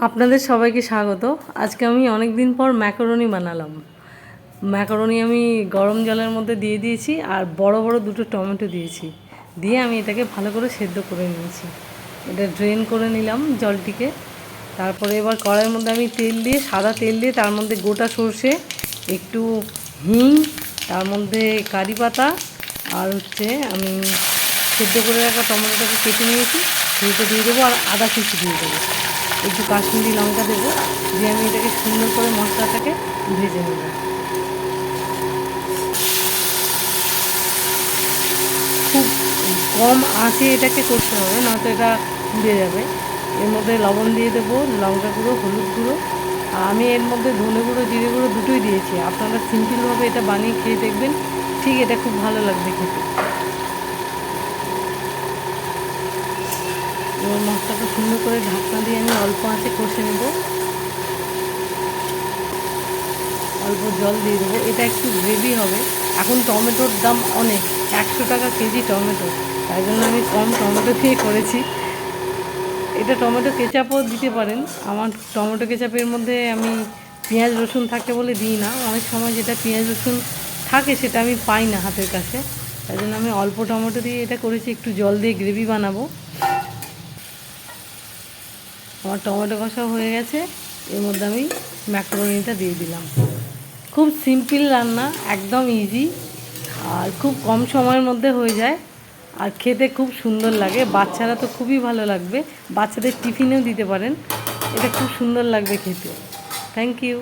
আপনাদের সবাইকে স্বাগত। আজকে আমি অনেক দিন পর ম্যাকারনি বানালাম। ম্যাকারনি আমি গরম জলের মধ্যে দিয়ে দিয়েছি আর বড় বড় দুটো টমেটো দিয়েছি, দিয়ে আমি এটাকে ভালো করে সেদ্ধ করে নিয়েছি। এটা ড্রেন করে নিলাম জলটিকে। তারপরে এবার কড়াইয়ের মধ্যে আমি তেল দিয়ে, সাদা তেল দিয়ে, তার মধ্যে গোটা সর্ষে, একটু হিং, তার মধ্যে কারি পাতা, আর আমি সেদ্ধ করে রাখা টমেটোটাকে কেটে নিয়েছি, সেইটা দিয়ে দেবো, আর আদা কুচি দিয়ে দেবো, একটু কাশ্মীরি লঙ্কা দেবো, দিয়ে আমি এটাকে সুন্দর করে মশলাটাকে ভেজে নেব। খুব কম আঁচে এটাকে করতে হবে, নয়তো এটা পুড়ে যাবে। এর মধ্যে লবণ দিয়ে দেবো, লঙ্কা গুঁড়ো, হলুদ গুঁড়ো, আর আমি এর মধ্যে ধনে গুঁড়ো, জিরে গুঁড়ো দুটোই দিয়েছি। আপনারা সিম্পলভাবে এটা বানিয়ে খেয়ে দেখবেন, ঠিক এটা খুব ভালো লাগবে খেতে। এবার মশলাটা সুন্দর করে ঢাকনা দিয়ে আমি অল্প আঁচে কষে নেব। অল্প জল দিয়ে দেবো, এটা একটু গ্রেভি হবে। এখন টমেটোর দাম অনেক, 100 টাকা কেজি টমেটো, তাই জন্য আমি কম টমেটো দিয়ে করেছি। এটা টমেটো কেচাপও দিতে পারেন। আমার টমেটো কেচাপের মধ্যে আমি পেঁয়াজ রসুন থাকে বলে দিই না, অনেক সময় যেটা পেঁয়াজ রসুন থাকে সেটা আমি পাই না হাতের কাছে, তাই জন্য আমি অল্প টমেটো দিয়ে এটা করেছি, একটু জল দিয়ে গ্রেভি বানাবো। আমার টমেটো কষা হয়ে গেছে, এর মধ্যে আমি ম্যাকারনিটা দিয়ে দিলাম। খুব সিম্পল রান্না, একদম ইজি, আর খুব কম সময়ের মধ্যে হয়ে যায়, আর খেতে খুব সুন্দর লাগে। বাচ্চারা তো খুবই ভালো লাগবে, বাচ্চাদের টিফিনেও দিতে পারেন, এটা খুব সুন্দর লাগবে খেতে। Thank you.